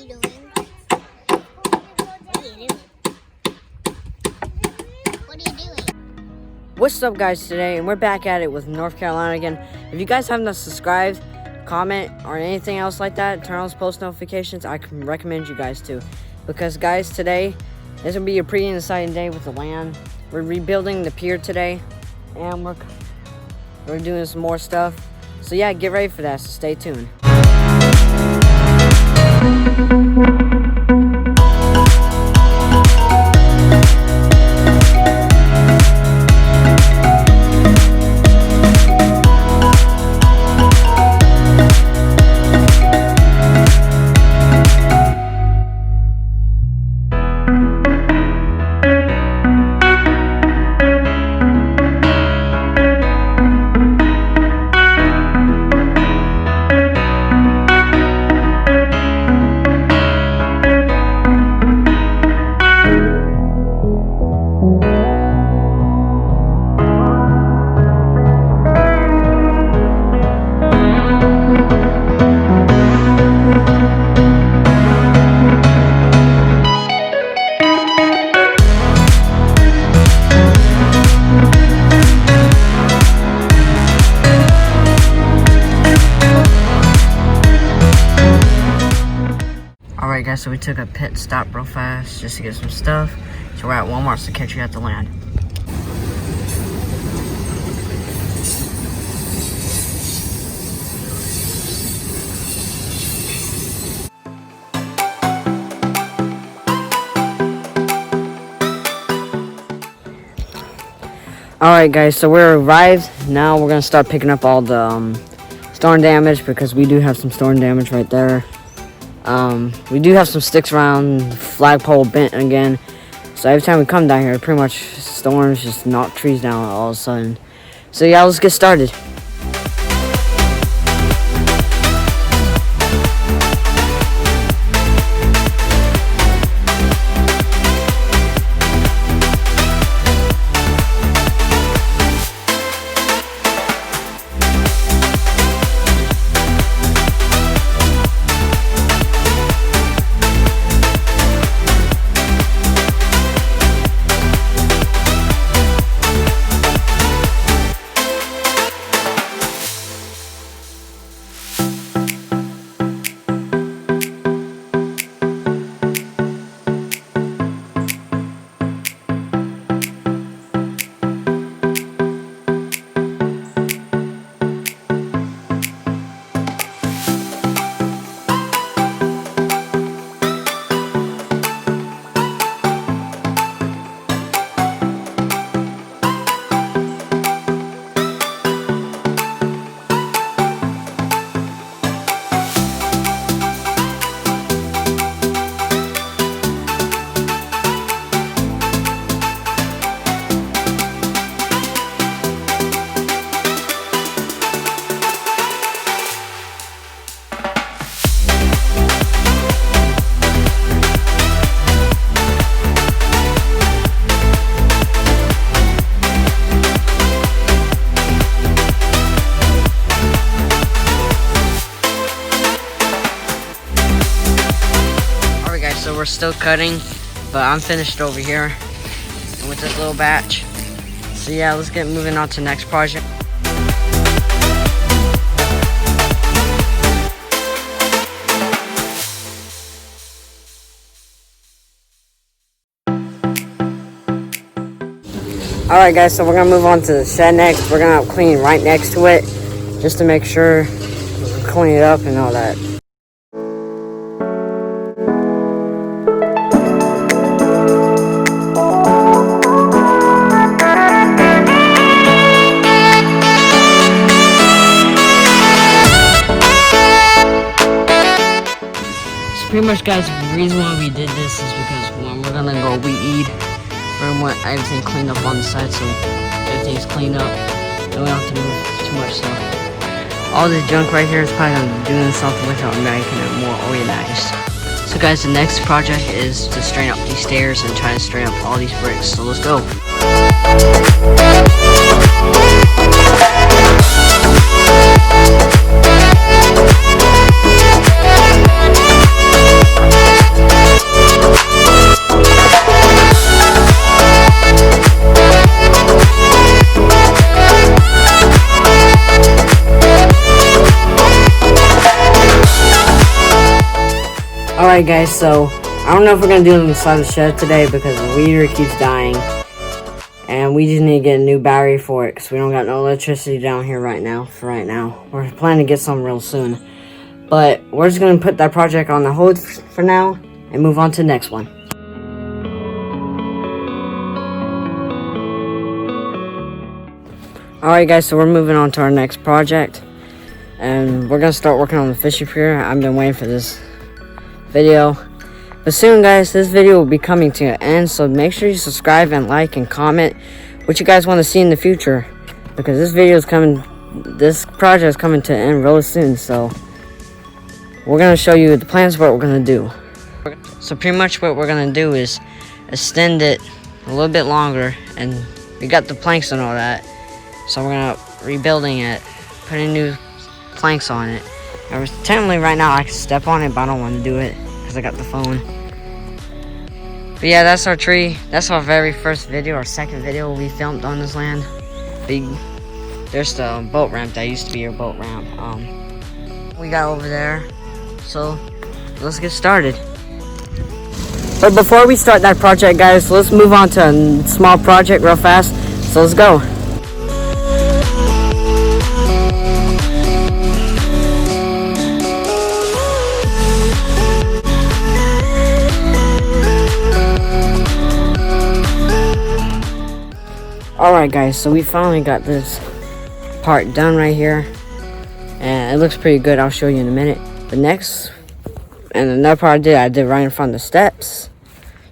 you doing? What are you doing? What are you doing? What's up, guys, today? And we're back at it with North Carolina again. If you guys haven't subscribed, comment, or anything else like that, turn on those post notifications, I can recommend you guys to. Because, guys, today is going to be a pretty exciting day with the land. We're rebuilding the pier today, and we're doing some more stuff. So yeah, get ready for that, so stay tuned. Alright, guys, so we took a pit stop real fast just to get some stuff. So we're at Walmart, so catch you at the land. Alright, guys, so we're arrived. Now we're gonna start picking up all the storm damage, because we do have some storm damage right there. We do have some sticks around, flagpole bent again. So every time we come down here, pretty much storms just knock trees down all of a sudden. So yeah, let's get started. So we're still cutting, but I'm finished over here with this little batch. So yeah, let's get moving on to the next project. Alright, guys, so we're gonna move on to the shed next. We're gonna clean right next to it, just to make sure we clean it up and all that. Pretty much, guys, the reason why we did this is because when we're gonna go weed, we want everything cleaned up on the side, so everything's cleaned up and we don't have to move too much stuff. All this junk right here is probably gonna be doing something with it, making it more organized. So guys, the next project is to straighten up these stairs and try to straighten up all these bricks, so let's go. Alright guys, so I don't know if we're gonna do it inside the shed today because the weeder keeps dying. And we just need to get a new battery for it because we don't got no electricity down here right now. We're planning to get some real soon. But we're just gonna put that project on the hold for now and move on to the next one. Alright guys, so we're moving on to our next project. And we're gonna start working on the fishy pier. I've been waiting for this video. But soon guys, this video will be coming to an end. So make sure you subscribe and like and comment what you guys want to see in the future. Because this project is coming to an end really soon. So we're gonna show you the plans of what we're gonna do. So pretty much what we're gonna do is extend it a little bit longer, and we got the planks and all that. So we're gonna rebuilding it, putting new planks on it. And technically right now I can step on it, but I don't want to do it because I got the phone. But yeah, that's our tree. That's our very first video, our second video we filmed on this land. There's the boat ramp that used to be your boat ramp. We got over there. So let's get started. But before we start that project guys, let's move on to a small project real fast. So let's go. Alright guys, so we finally got this part done right here. And it looks pretty good, I'll show you in a minute. But next, and another part I did right in front of the steps.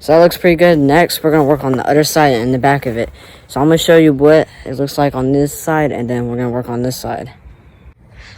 So that looks pretty good. Next, we're going to work on the other side and the back of it. So I'm going to show you what it looks like on this side, and then we're going to work on this side.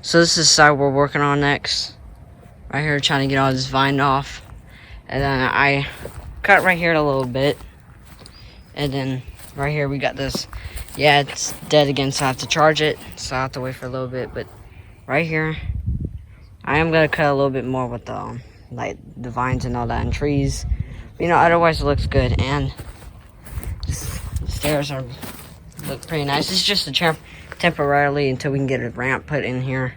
So this is the side we're working on next. Right here, trying to get all this vine off. And then I cut right here a little bit. And then right here we got this. Yeah, it's dead again, so I have to charge it. So I have to wait for a little bit. But right here, I am going to cut a little bit more with the, like, the vines and all that and trees. But, you know, otherwise it looks good. And the stairs look pretty nice. It's just a temporarily until we can get a ramp put in here.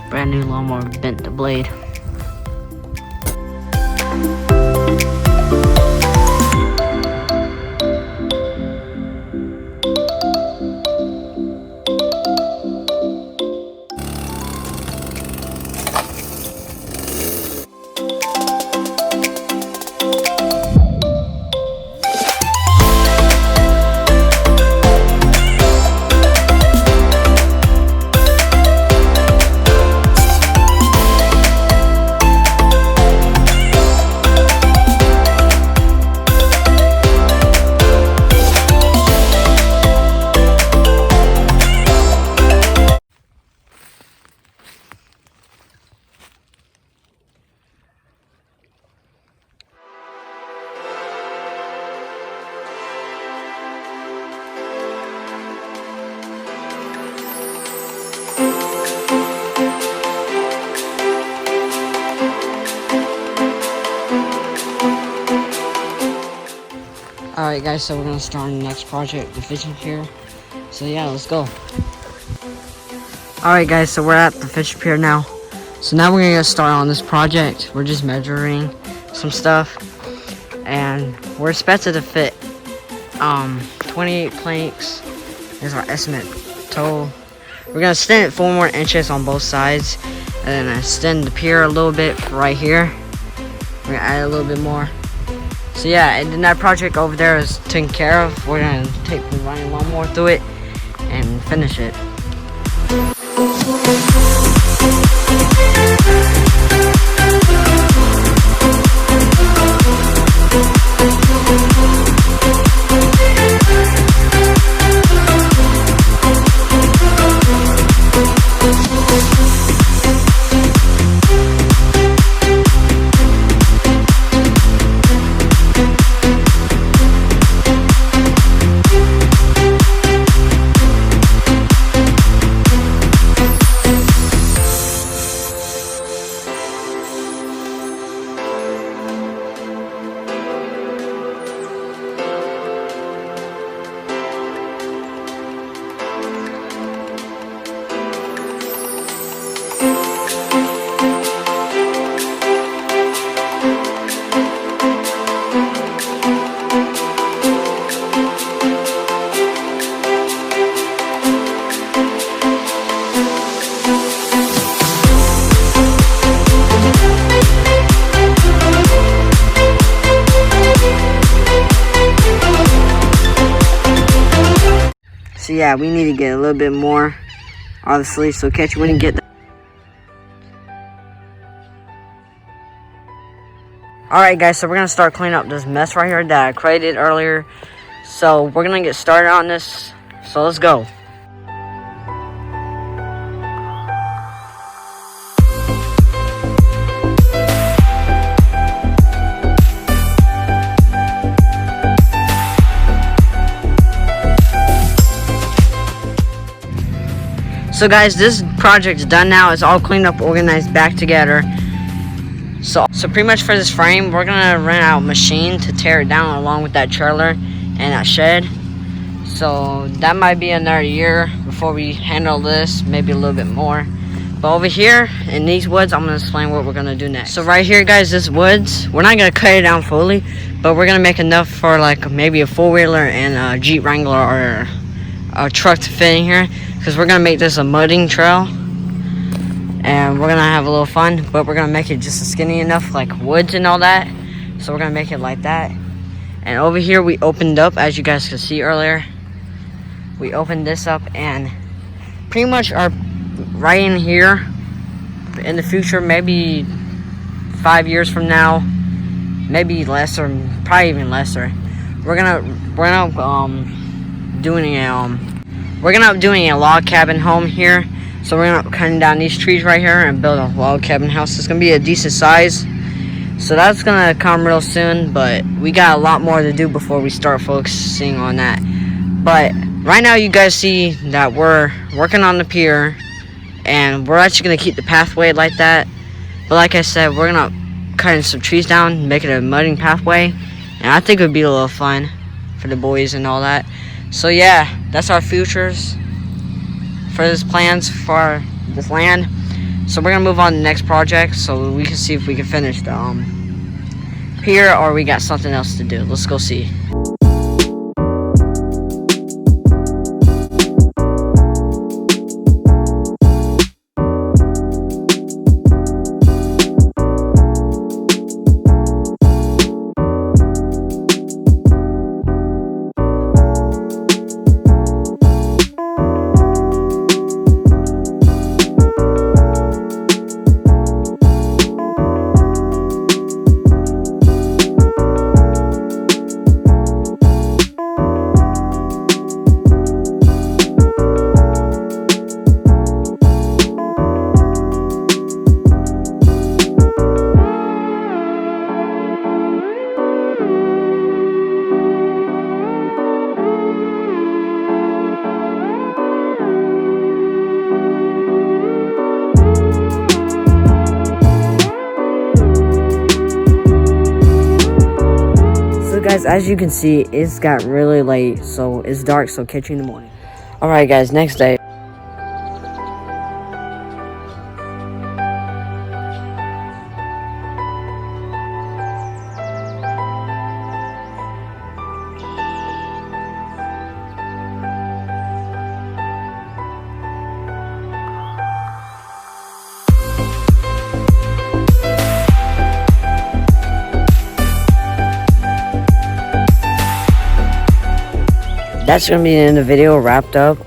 Brand new lawnmower bent the blade. Alright guys, so we're gonna start on the next project, the fishing pier. So yeah, let's go. Alright guys, so we're at the fishing pier now. So now we're gonna get started on this project. We're just measuring some stuff. And we're expected to fit 28 planks is our estimate total. We're gonna extend it 4 more inches on both sides. And then extend the pier a little bit right here. We're gonna add a little bit more. So yeah, and then that project over there is taken care of. We're gonna take the running lawnmower through it and finish it. So yeah, we need to get a little bit more, obviously, so catch you when you get that. Alright guys, so we're going to start cleaning up this mess right here that I created earlier. So we're going to get started on this, so let's go. So guys, this project's done now. It's all cleaned up, organized, back together. So pretty much for this frame, we're gonna rent out a machine to tear it down along with that trailer and that shed. So that might be another year before we handle this, maybe a little bit more. But over here in these woods, I'm gonna explain what we're gonna do next. So right here guys, this woods, we're not gonna cut it down fully, but we're gonna make enough for like maybe a 4-wheeler and a Jeep Wrangler or a truck to fit in here. Because we're going to make this a mudding trail. And we're going to have a little fun. But we're going to make it just skinny enough like woods and all that. So we're going to make it like that. And over here we opened up, as you guys could see earlier. We opened this up and pretty much are right in here. In the future, maybe 5 years from now. Maybe less or probably even lesser. We're gonna doing a log cabin home here. So we're gonna cutting down these trees right here and build a log cabin house. It's gonna be a decent size. So that's gonna come real soon, but we got a lot more to do before we start focusing on that. But right now you guys see that we're working on the pier and we're actually gonna keep the pathway like that. But like I said, we're gonna cut some trees down, make it a mudding pathway, and I think it would be a little fun for the boys and all that. So yeah, that's our futures for this plans for this land. So we're gonna move on to the next project so we can see if we can finish the pier or we got something else to do. Let's go see. Guys, as you can see, it's got really late, so it's dark, so catch you in the morning. Alright guys, next day. that's gonna be the end of the video, wrapped up.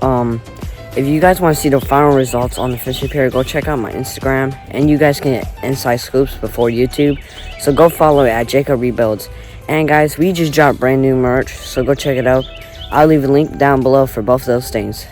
If you guys want to see the final results on the fishing pier, go check out my Instagram, and you guys can get inside scoops before YouTube. So go follow it at Jacob Rebuilds. And guys, we just dropped brand new merch, so go check it out. I'll leave a link down below for both of those things.